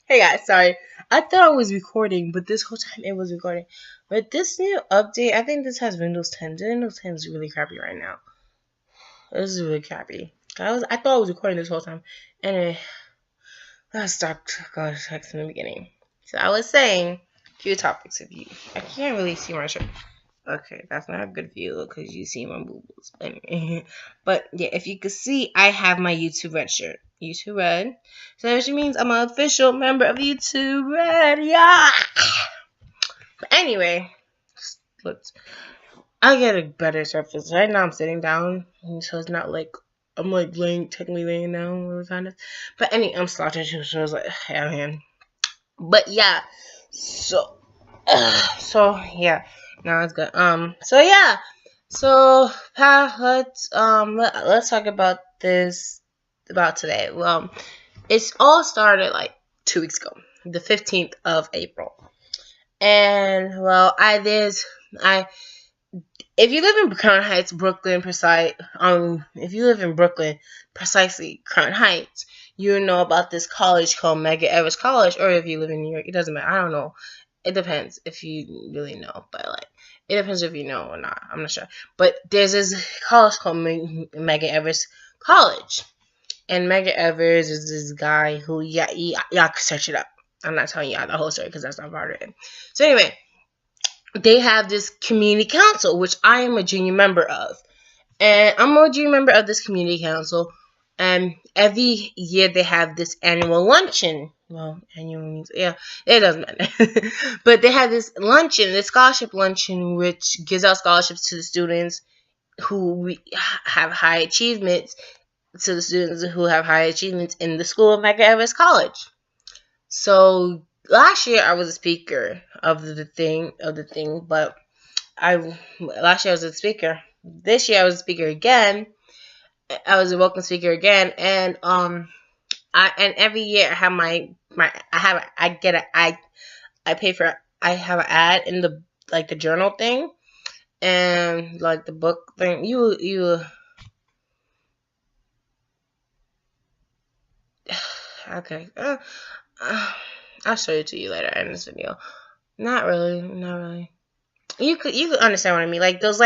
Hey guys, sorry. I thought I was recording, but this whole time it was recording. But this new update, I think this has Windows 10. The Windows 10 is really crappy right now. This is really crappy. I thought I was recording this whole time. Anyway, let's start text in the beginning. So I was saying few topics of you. I can't really see my shirt. Okay, that's not a good view because you see my boobies. Anyway, but yeah, if you could see, I have my YouTube Red shirt. YouTube Red. So which means I'm an official member of YouTube Red. Yeah. But anyway, let's. I get a better surface. Right now I'm sitting down, so it's not like I'm like technically laying down, kind of. But anyway, I'm slouching, so it's like, yeah, man. But yeah, so yeah, now it's good. So yeah, so let's talk about this about today. Well, it's all started like 2 weeks ago, the 15th of April, and well, if you live in Crown Heights, Brooklyn, if you live in Brooklyn, precisely Crown Heights, you know about this college called Medgar Evers College, or if you live in New York, it doesn't matter. I don't know. It depends if you really know, but like, it depends if you know or not. I'm not sure. But there's this college called Medgar Evers College, and Medgar Evers is this guy who, y'all can search it up. I'm not telling y'all the whole story because that's not part of it. So anyway, they have this community council, which I am a junior member of. And I'm a junior member of this community council. And every year they have this annual luncheon. Well, annual means, yeah, it doesn't matter. But they have this luncheon, this scholarship luncheon, which gives out scholarships to the students who have high achievements, in the school of Medgar Evers College. So last year I was a speaker of the thing, but last year I was a speaker. This year I was a speaker again. I was a welcome speaker again, and every year I have I have an ad in the the journal thing and like the book thing. Okay. I'll show it to you later in this video. Not really. You could understand what I mean. Like those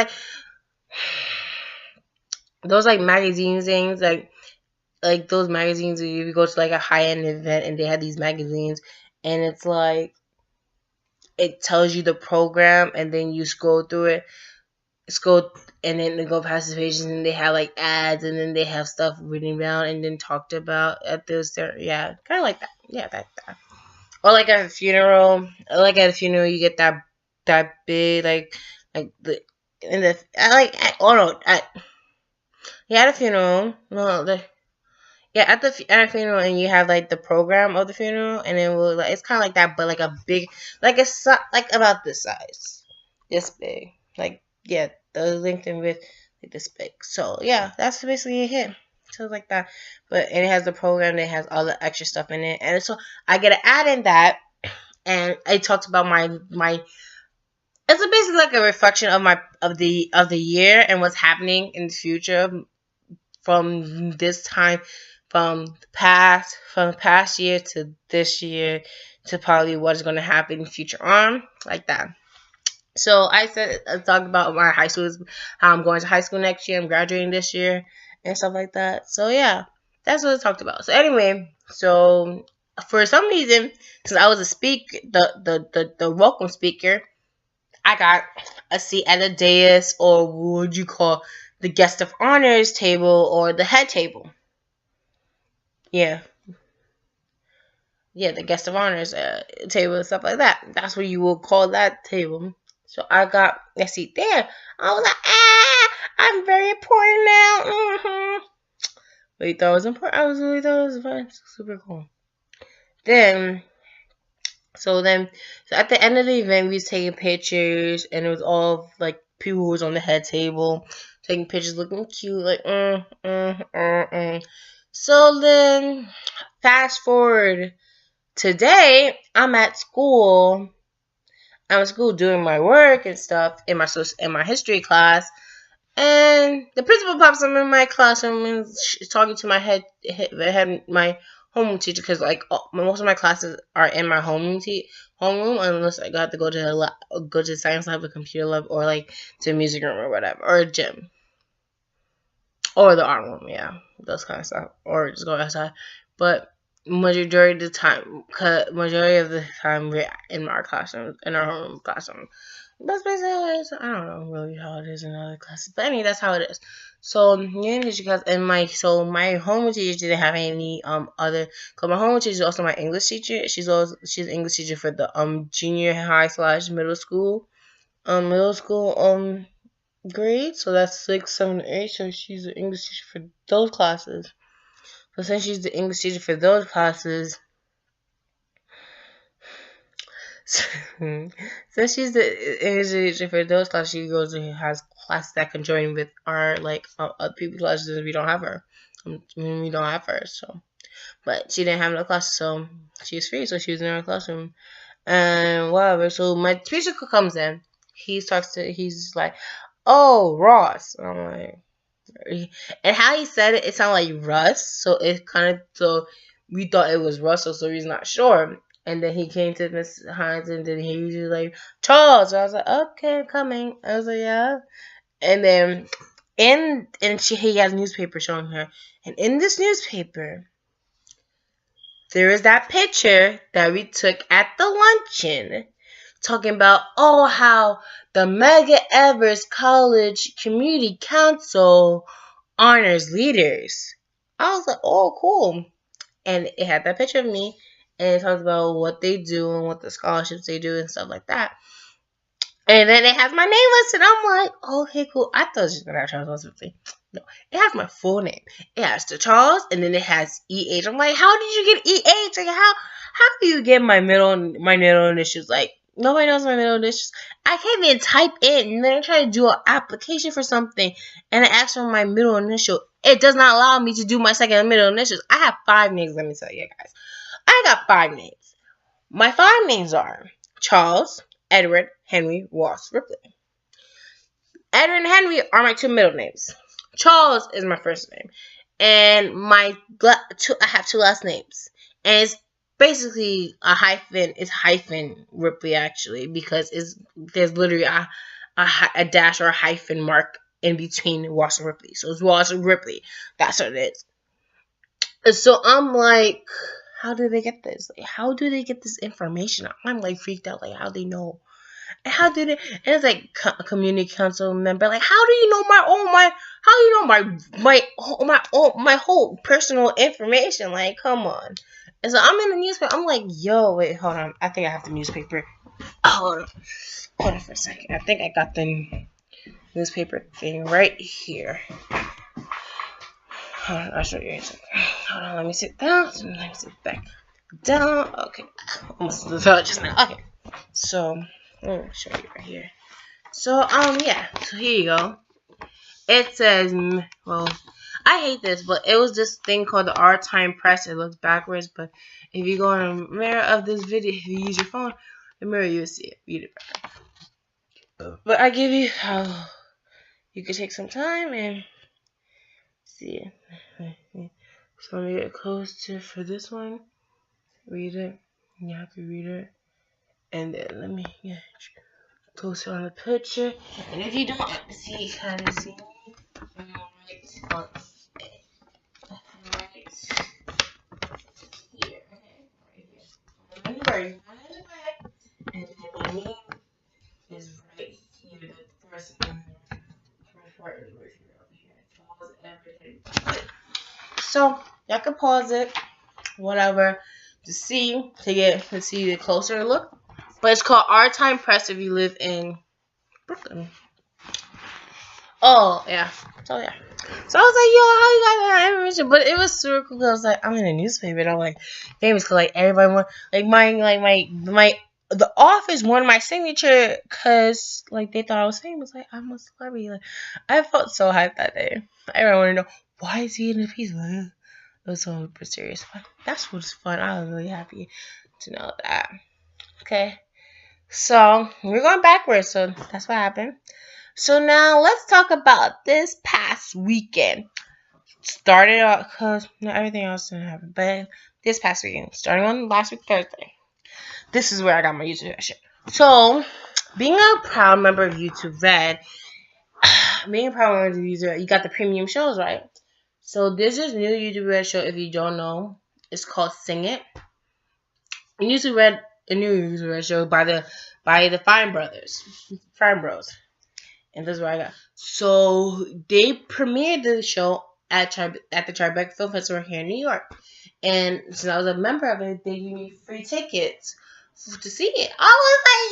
magazine things, like those magazines where you go to like a high end event and they have these magazines and it's like it tells you the program and then you scroll through it. And then they go past the pages and they have like ads and then they have stuff written down and then talked about at this kind of like that. Yeah, that. Or like at a funeral, you get that big at a funeral. At a funeral, and you have like the program of the funeral, and it will it's kind of like that, but like a big, it's like about this size, this big, the length and width like this big. So yeah, that's basically it. So like that, and it has the program that has all the extra stuff in it, and so I get an ad in that, and it talks about my. It's basically like a reflection of the year and what's happening in the future from this time, from past year to this year to probably what's going to happen in future on, like that. So I talked about my high school, how I'm going to high school next year, I'm graduating this year, and stuff like that. So yeah, that's what I talked about. So anyway, so for some reason, since I was a the welcome speaker, I got a seat at the dais, or what would you call the guest of honors table, or the head table. Yeah, the guest of honors table and stuff like that. That's what you will call that table. So I got a seat there. I was like, I'm very important now. Mm-hmm. But you thought it was important? I really thought it was fun. Super cool. So at the end of the event, we was taking pictures, and it was all like people who was on the head table taking pictures, looking cute, like So then, fast forward today, I'm at school. I'm at school doing my work and stuff in my history class, and the principal pops up in my classroom and is talking to my homeroom teacher because like most of my classes are in my homeroom unless I got to go to science lab, or computer lab, or like to music room or whatever, or a gym, or the art room, yeah, those kind of stuff, or just go outside. But majority of the time, we're in our classroom, in our homeroom classroom. That's basically how it is. I don't know really how it is in other classes, but anyway, that's how it is. So English class, and my home teacher didn't have any other. Cause my home teacher is also my English teacher. She's English teacher for the junior high / middle school grade. So that's 6, 7, 8. So she's an English teacher for those classes. So since she's the English teacher for those classes, so she's the English teacher for those classes. She goes and has classes that can join with our other people's classes. If we don't have her, we don't have her. So, but she didn't have no class, so she was free. So she was in our classroom and whatever. So my teacher comes in. He's like, "Oh, Ross." And I'm like, and how he said it sounded like Russ. So we thought it was Russell. So he's not sure. And then he came to Miss Hines, and then he was like, "Charles." I was like, "Okay, I'm coming." I was like, "Yeah." And then he has a newspaper showing her, and in this newspaper, there is that picture that we took at the luncheon, talking about how the Medgar Evers College Community Council honors leaders. I was like, "Oh, cool." And it had that picture of me, and it talks about what they do and what the scholarships they do and stuff like that. And then it has my name listed. I'm like, "Okay, cool." I thought it was just gonna have Charles Wilson. No, it has my full name. It has the Charles, and then it has EH. I'm like, how did you get EH? Like, how do you get my middle initials? Like, nobody knows my middle initials. I can't even type in, and then I try to do an application for something, and I ask for my middle initial. It does not allow me to do my second and middle initials. I have 5 names. Let me tell you guys, I got 5 names. My 5 names are Charles, Edward, Henry, Ross, Ripley. Edward and Henry are my 2 middle names. Charles is my first name, and I have 2 last names, and it's basically a hyphen. It's hyphen Ripley actually, because there's literally a dash or a hyphen mark in between Ross and Ripley, so it's Ross and Ripley. That's what it is. And so I'm like, how do they get this? Like, how do they get this information? I'm like freaked out. Like, how they know? And how do they? And it's like a community council member. Like, how do you know how do you know my whole personal information? Like, come on. And so I'm in the newspaper. I'm like, yo, wait, hold on. I think I have the newspaper. Hold on for a second. I think I got the newspaper thing right here. Hold on, I'll show you. Hold on, let me sit down. Let me sit back down. Okay, almost fell just now. Okay, so let me show you right here. So yeah. So here you go. It says, well, I hate this, but it was this thing called the Our Time Press. It looks backwards, but if you go in the mirror of this video, if you use your phone, the mirror, you'll see it. Read it back. But I give you how you could take some time and see it. So let me get close to for this one. Read it. You have to read it. And then let me get closer on the picture. And if you don't kind of see me, right here. Okay, right here. And then my name is right here. The first part is right here. Pause everything. So y'all can pause it, whatever, to see the closer look. But it's called Our Time Press if you live in Brooklyn. Oh yeah. So yeah. So I was like, yo, how you guys have information? But it was super cool. I was like, I'm in a newspaper, and I'm like famous because like everybody want the office wanted my signature because like they thought I was famous. Like, I'm a celebrity. Like, I felt so hyped that day. Everyone wanted to know, why is he in the piece? It was so super serious. But that's what's fun. I was really happy to know that. Okay. So we're going backwards. So that's what happened. So now let's talk about this past weekend. started out because not everything else didn't happen. But this past weekend, starting on last week Thursday, this is where I got my YouTube Red shirt. So, being a proud member of YouTube Red, being a proud member of YouTube Red, you got the premium shows, right? So this is new YouTube Red show. If you don't know, it's called Sing It. YouTube Red, a new YouTube Red show by the Fine Brothers, Fine Bros. And this is what I got. So they premiered the show at the Tribeca Film Festival here in New York. And since I was a member of it, they gave me free tickets to see it. I was like,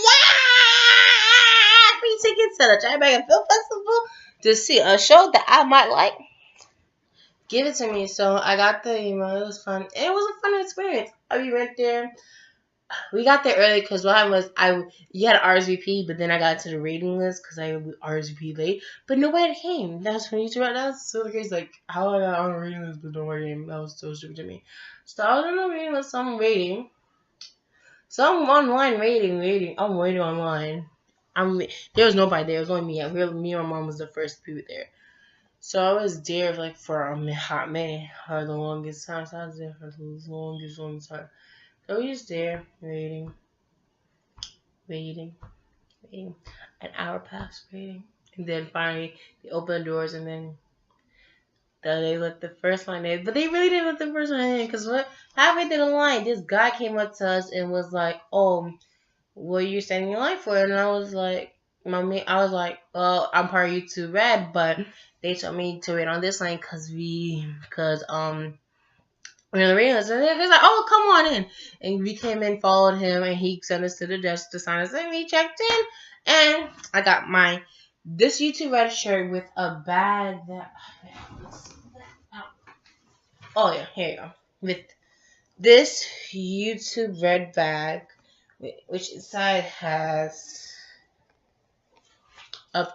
yeah! Free tickets to the Tribeca Film Festival to see a show that I might like. Give it to me. So I got the email. It was fun. It was a fun experience. We went there. We got there early because what happened was you had RSVP, but then I got to the rating list because I RSVP late, but nobody came. That's when you see right now. So the case like how I got on the rating list but nobody came. That was so stupid to me. So I was on the rating list, some rating, some online rating. I'm waiting online. There was nobody there. It was only me. Me and my mom was the first people there. So I was there like for a hot minute, or the longest time. So I was there for the longest time. So we just there waiting. An hour passed waiting. And then finally they opened the doors and then they let the first line in. But they really didn't let the first line in because what halfway through the line, this guy came up to us and was like, "Oh, what are you standing in line for?" And I was like, "Well, I'm part of YouTube Red, but they told me to wait on this line because we're in the radio, and they're like, "Oh, come on in." And we came in, followed him, and he sent us to the desk to sign us in. We checked in, and I got this YouTube Red shirt with a bag that. Oh yeah, here you go. With this YouTube Red bag, which inside has a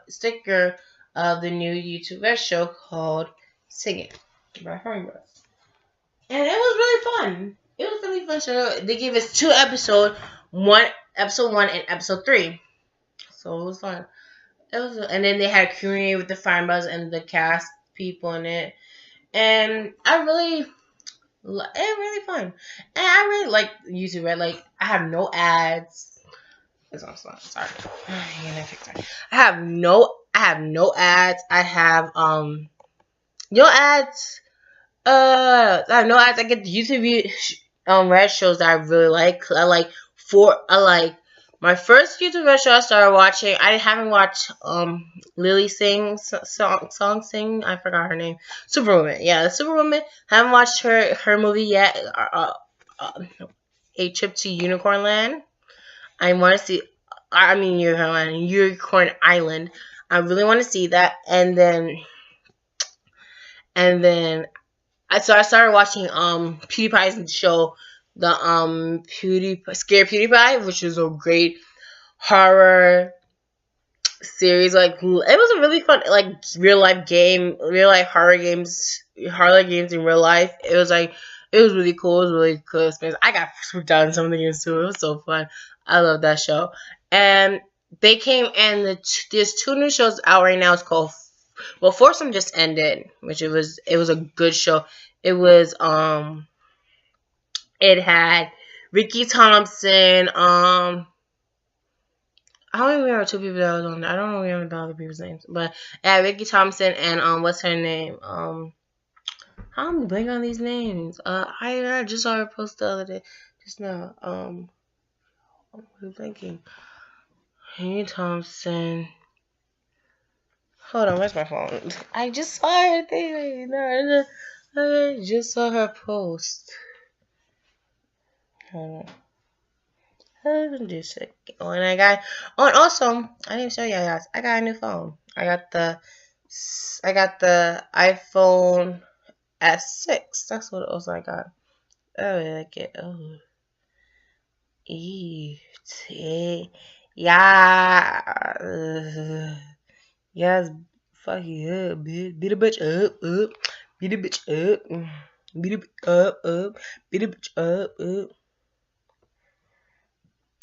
sticker of the new YouTube Red show called "Sing It" by Hummingbird. And it was really fun. It was a really fun show. They gave us 2 episodes, episode 1 and episode 3. So it was fun. And then they had a Q&A with the Fine Bros and the cast people in it. And it was really fun. And I really like YouTube Red. Like, I have no ads. It's on sorry. I have no ads. I have no ads. I have no ads. I get the YouTube Red shows that I really like. I like my first YouTube Red show I started watching. I haven't watched Lily Singh's song sing. I forgot her name. Superwoman. Yeah, Superwoman. Haven't watched her movie yet. A Trip to Unicorn Land. I want to see. I mean Unicorn Island. I really want to see that. And then so I started watching PewDiePie's show, the Scare PewDiePie, which is a great horror series. Like it was a really fun real life horror games in real life. It was really cool. It was really cool experience. I got freaked out in some of the games too. It was so fun. I love that show. And they came and there's 2 new shows out right now. It's called Foursome just ended, which it was a good show. It was it had Ricky Thompson. I don't remember 2 people that was on there. I don't remember the other people's names, but it had Ricky Thompson and what's her name? I'm blanking on these names. I just saw her post the other day, just now. I'm blanking. Ricky Thompson. Hold on, where's my phone? I just saw her thing. No, I just saw her post. Hold on. Just a second. Oh, and also, I didn't show you guys. I got a new phone. I got the iPhone S6. That's what else I got. Oh, I like it. Oh. Yeah. Yes, fuck you up, bitch. Beat a bitch up. Beat a bitch up. Beat a bitch up. Beat a bitch up.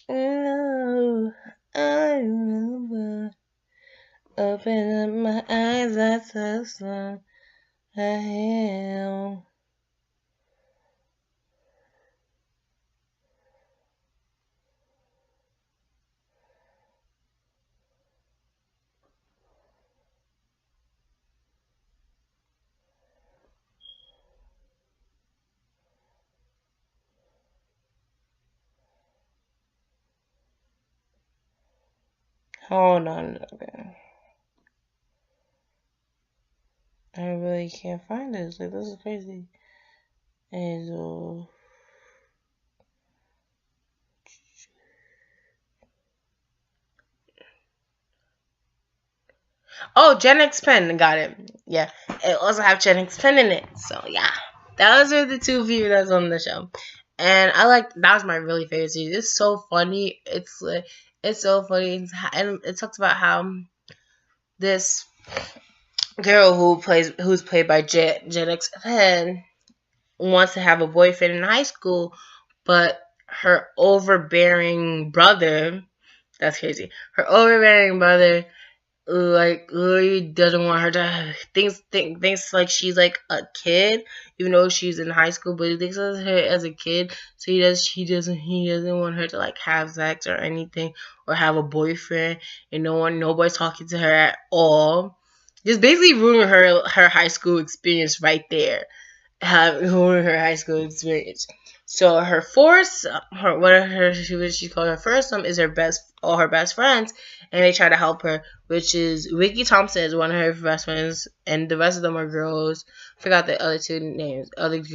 Oh, I remember. Open up my eyes, I so slow. hell? Hold on. Okay. I really can't find this. Like, this is crazy. Hazel. Oh, Gen X Pen. Got it. Yeah. It also have Gen X Pen in it. So, yeah. Those are the two people that's on the show. And that was my really favorite series. It's so funny. It's so funny. And it talks about how this girl who's played by Gen X Pen wants to have a boyfriend in high school, but her overbearing brother, that's crazy. Her overbearing brother really doesn't want her to thinks like she's like a kid, even though she's in high school, but he thinks of her as a kid, so he doesn't want her to like have sex or anything or have a boyfriend, and nobody's talking to her at all. Just basically ruining her high school experience right there. Ruining her high school experience. So her force, what she called her first is all her best friends, and they try to help her, which is Ricky Thompson is one of her best friends, and the rest of them are girls. Forgot the other two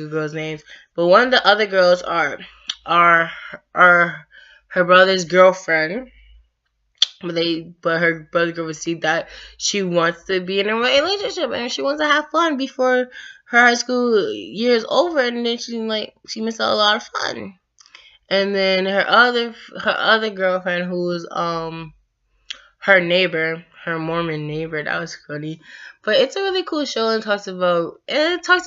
girls' names, but one of the other girls are her brother's girlfriend. But her brother girl would see that she wants to be in a relationship and she wants to have fun before her high school year is over, and then she missed out a lot of fun. And then her other girlfriend, who was her neighbor, her Mormon neighbor, that was funny. But it's a really cool show, and it talks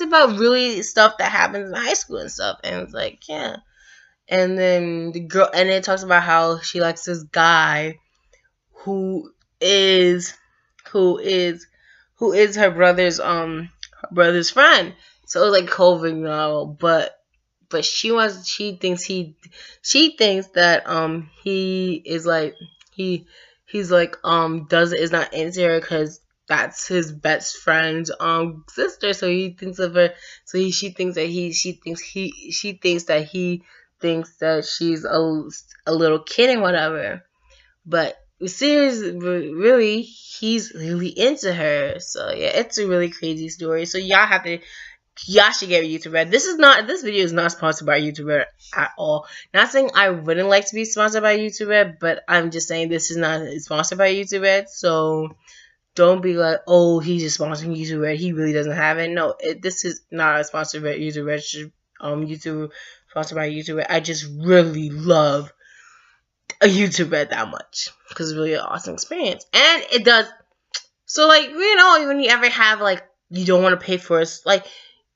about really stuff that happens in high school and stuff, and it's like, yeah. And then it talks about how she likes this guy who is her brother's friend. So it's like COVID novel, but she thinks that he is like he's like is not into her because that's his best friend's sister. So he thinks of her. So she thinks that he thinks that she's a little kid and whatever. But seriously, really, he's really into her. So yeah, it's a really crazy story. So y'all should get YouTube Red. This video is not sponsored by YouTube Red at all. Not saying I wouldn't like to be sponsored by YouTube Red, but I'm just saying this is not sponsored by YouTube Red. So don't be like, oh, he's just sponsoring YouTube Red. He really doesn't have it. No, this is not a sponsored by YouTube Red. YouTube sponsored by YouTube Red. I just really love a YouTube Red that much because it's really an awesome experience, and it does. So like, when you ever have like you don't want to pay for it, like,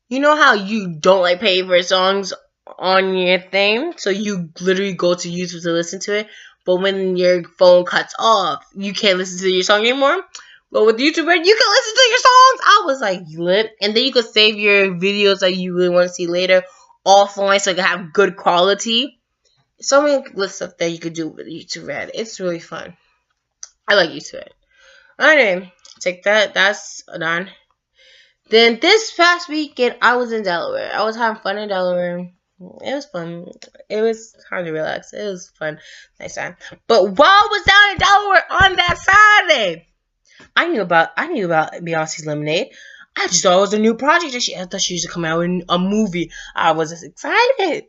you know how you don't like paying for songs on your thing, so you literally go to YouTube to listen to it, but when your phone cuts off, you can't listen to your song anymore. But with YouTube Red, you can listen to your songs. I was like lit, and then you could save your videos that you really want to see later offline, so you can have good quality. So many good stuff that you could do with YouTube Red. It's really fun. I like YouTube Red. Anyway, take that. That's done. Then this past weekend, I was in Delaware. I was having fun in Delaware. It was fun. It was time to relax. It was fun. Nice time. But while I was down in Delaware on that Saturday, I knew about Beyonce's Lemonade. I just thought it was a new project. I thought she used to come out with a movie. I was just excited.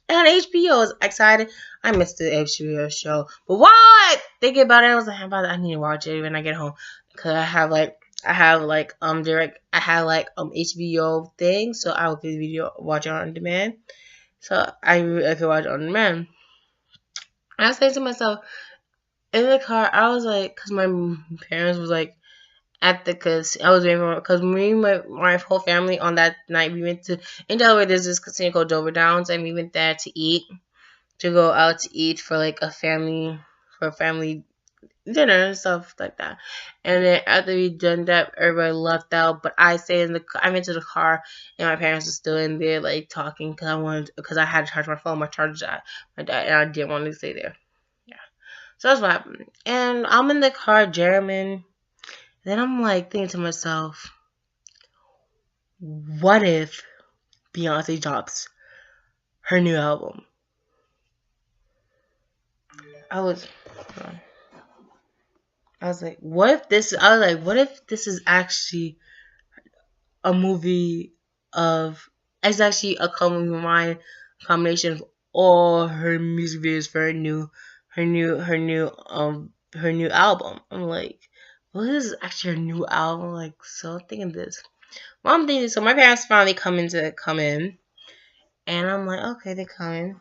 And HBO, I was excited. I missed the HBO show. But while I think about it, I was like, I need to watch it when I get home. Because I have HBO thing, so I will get the video, watch it on demand. So I could watch it on demand. I was saying to myself, in the car, I was like, because my parents was like, because I was waiting for, because me and my whole family on that night, we went to, in Delaware, there's this casino called Dover Downs, and we went there to go out to eat for like a family dinner and stuff like that. And then after we done that, everybody left out, but I stayed in the. I went to the car, and my parents were still in there, like talking, because I had to charge my phone. My charger died. My dad, and I didn't want to stay there. Yeah. So that's what happened. And I'm in the car jamming. Then I'm like thinking to myself, what if Beyonce drops her new album? I was. I was like, what if this? I was like, what if this is actually a movie of? It's actually a combination of all her music videos for her new album. I'm like, well, this is actually her new album. Like, so I'm thinking this. Well, I'm thinking so. My parents finally come in, and I'm like, okay, they're coming.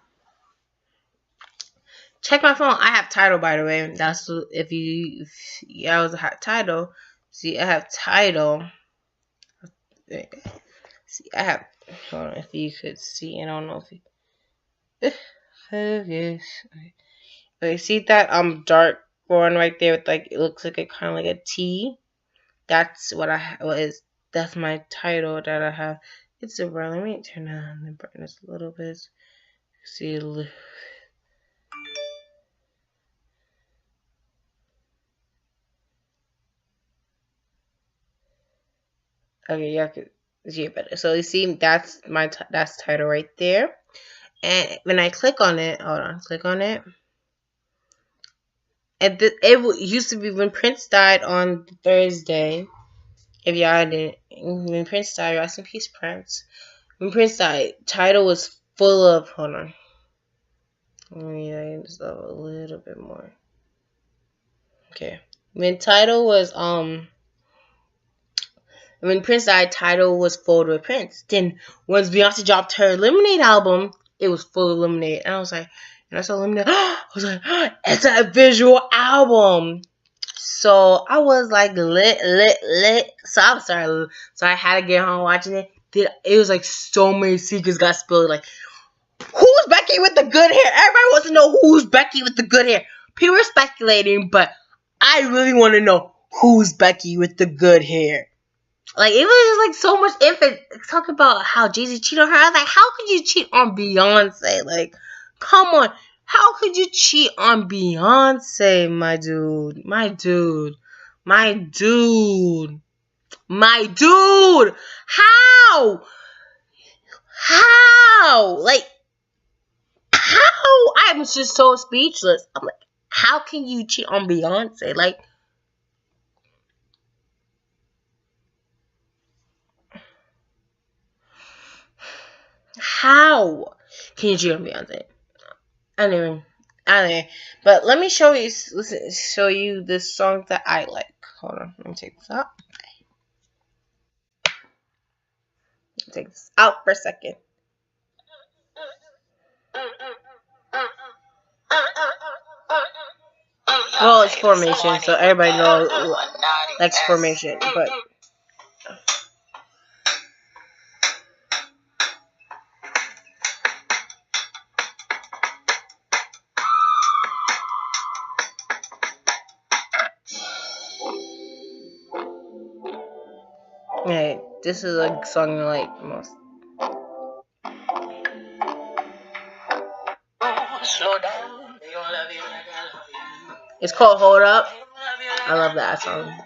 Check my phone. I have Tidal, by the way. That's I was a Tidal. See, I have Tidal. See, I have. Hold on, if you could see, I don't know if you. Focus. Okay, see that dark one right there with like it looks like kind of like a T. That's what that's my title that I have. It's around. Let me turn on the brightness a little bit. See. Okay, yeah, I could see it better. So you see, that's that's title right there. And when I click on it, hold on, click on it. It used to be when Prince died on Thursday. If y'all didn't, when Prince died, rest in peace, Prince. When Prince died, Tidal was full of. Hold on. Let me lighten this up a little bit more. Okay. When Tidal was when Prince died, Tidal was full with Prince. Then once Beyonce dropped her Lemonade album, it was full of Lemonade. And I was like, and I saw Lemonade, I was like, it's a visual album. So I was like lit. So I started. So I had to get home watching it. It was like so many secrets got spilled. Like, who's Becky with the good hair? Everybody wants to know who's Becky with the good hair. People are speculating, but I really want to know who's Becky with the good hair. Like, it was just like so much info. Talk about how Jay-Z cheated on her. I was like, how could you cheat on Beyonce? Like, come on. How could you cheat on Beyonce, my dude? My dude. My dude. My dude. How? How? Like, how? I'm just so speechless. I'm like, how can you cheat on Beyonce? Like, how can you cheat on Beyonce? Anyway, but let me show you this song that I like. Hold on, let me take this out. Take this out for a second. Well, it's Formation, so everybody knows likes Formation, but. Yeah, this is a song I like most. Slow down. It's called Hold Up. I love that song.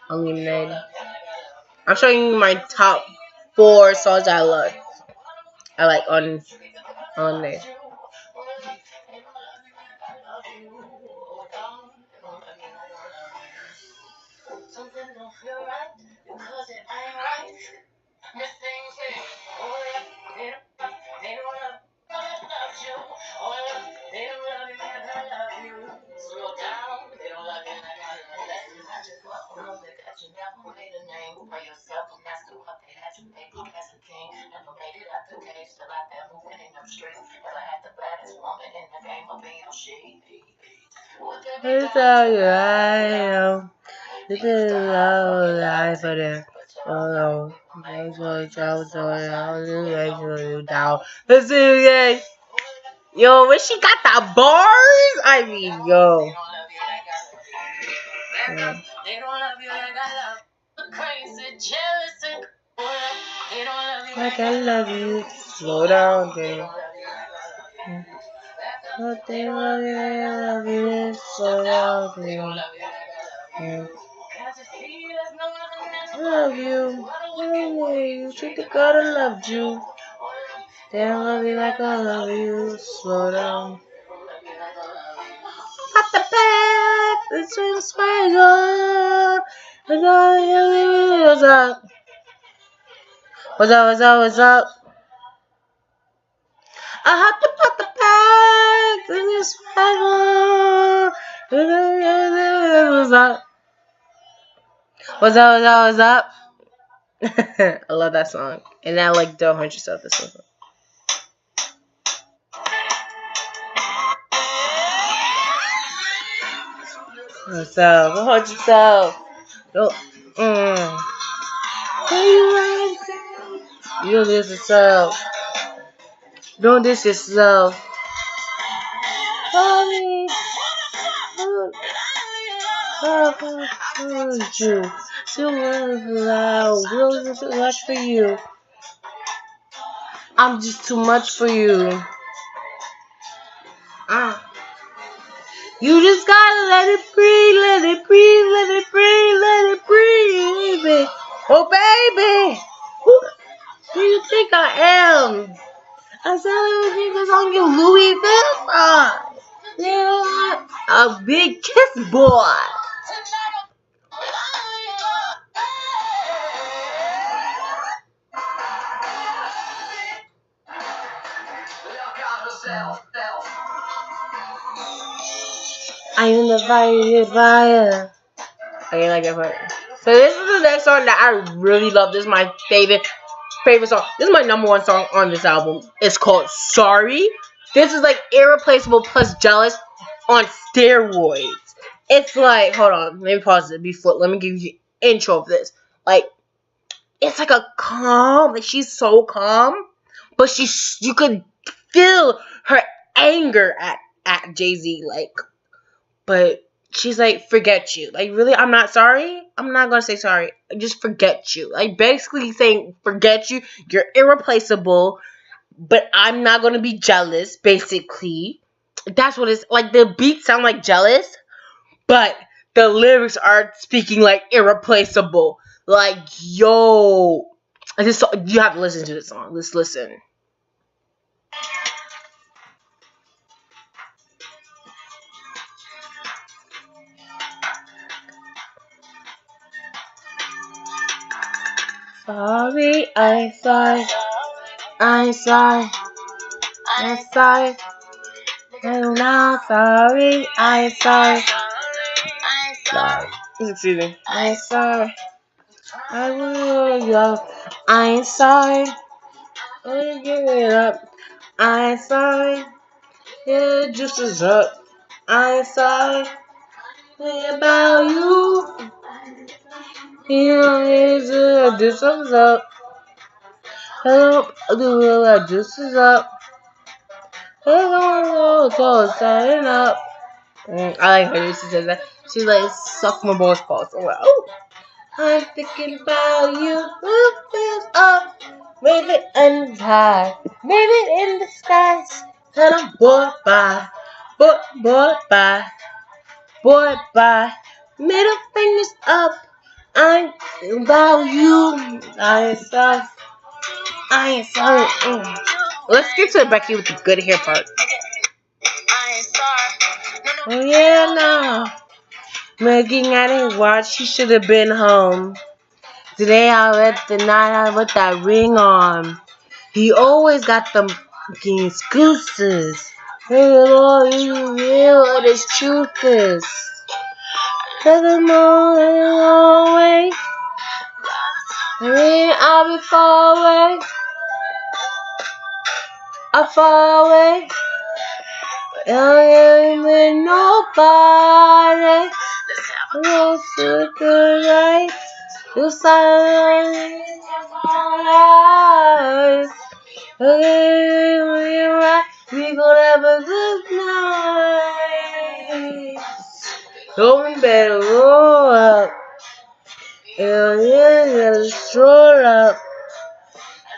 Unlimited. I'm showing you my top 4 songs I love. I like on there. It's all right. This is love life for them. Oh no. Down. Let's see, yeah. Yo, when she got the bars, I mean, yo. Yeah. They don't love you like I love you. Crazy, jealous, and cold. They don't love you like I love you. Slow down, girl. But they love you like I love you. Slow down, girl. Yeah. I love you. You treat the God that loved you. They don't love you like I love you. Slow down. At the back, it's in swagger. What's up? What's up? What's up? What's up? I have to put the back in this swagger. What's up? What's up? What's up? What's up? I love that song. And now, like, Don't Hurt Yourself. This one. What's up? Don't hurt yourself. Don't. You don't diss yourself. Don't diss yourself. Mommy. You. Too loud. World is too much for you. I'm just too much for you. You just gotta let it breathe, let it breathe, let it breathe, let it breathe, baby. Oh, baby. Who do you think I am? I said because I'm your Louis Vuitton. Yeah, a big kiss boy. I am the fire. Okay, like that part. So this is the next song that I really love. This is my favorite song. This is my number one song on this album. It's called Sorry. This is like Irreplaceable plus Jealous on steroids. It's like, hold on, let me pause it before. Let me give you the intro of this. Like, it's like a calm. Like, she's so calm, but you could feel her anger at Jay-Z. Like, but she's like, forget you. Like, really, I'm not sorry. I'm not gonna say sorry. Just forget you. Like, basically saying, forget you. You're irreplaceable, but I'm not gonna be jealous. Basically, that's what it's like. The beats sound like jealous, but the lyrics are speaking like irreplaceable. Like, yo, this song, you have to listen to this song. Let's listen. Sorry, I'm sorry. I'm sorry. I'm sorry. I'm not sorry. I'm sorry. Sorry. Excuse me. I'm sorry. I will go. I'm sorry. I'm give it up. I'm sorry. Yeah, juice is up. I'm sorry about you. Here is a juice is up. Hello, the juice is up. Hello, so sign up. I like her. She says that. She's like, suck my balls false. I'm like, oh. I'm thinking about you. Roof is up. Wave it and high. Wave it in the skies. Tell them, boy, bye. Boy, bye. Boy, bye. Middle fingers up. I'm about you. I ain't sorry. Let's get to Becky with the good hair part. Oh, yeah, no. Looking at his watch, he should have been home. Today I let the night out with that ring on. He always got them fucking excuses. Hey, Lord, you real what his truth is. Let them all away. I mean, I'll be far away. I'm far away. I ain't with nobody. Let's look right. You silence my eyes. Okay, we're right. We gonna have a good night. Going better roll up. And then you stroll up.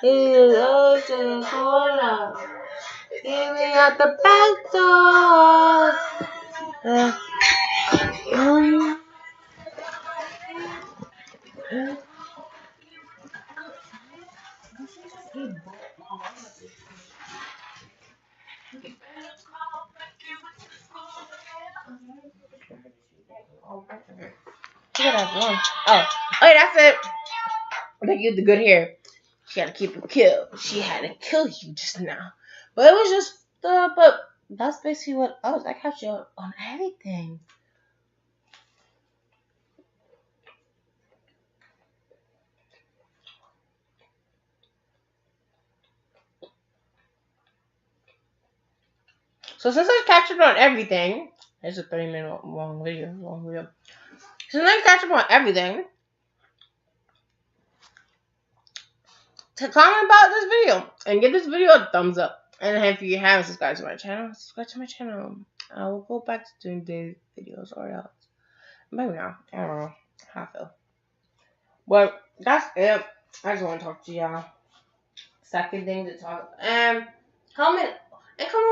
He is always in the corner. Leaving out the back door. Oh, okay, that's it. They get the good hair. She had to keep it kill. She had to kill you just now. But it was just but that's basically what I catch you on everything. So since I captured on everything, it's a 30-minute long video. Since I captured on everything, to comment about this video and give this video a thumbs up. And if you haven't subscribed to my channel, subscribe to my channel. I will go back to doing daily videos or else. Maybe not. I don't know how I feel. But that's it. I just want to talk to y'all. Second thing to talk. Comment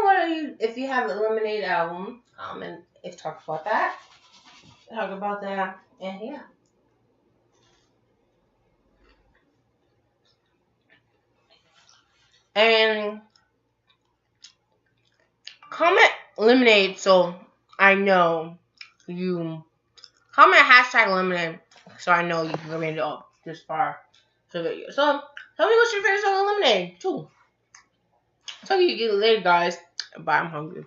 what you if you have a Lemonade album. And if talk about that. Talk about that. And yeah. And comment Lemonade so I know you comment hashtag Lemonade so I know you can made it up this far to the video. So tell me what's your favorite song of Lemonade too. Talk to you later, guys. Bye. I'm hungry.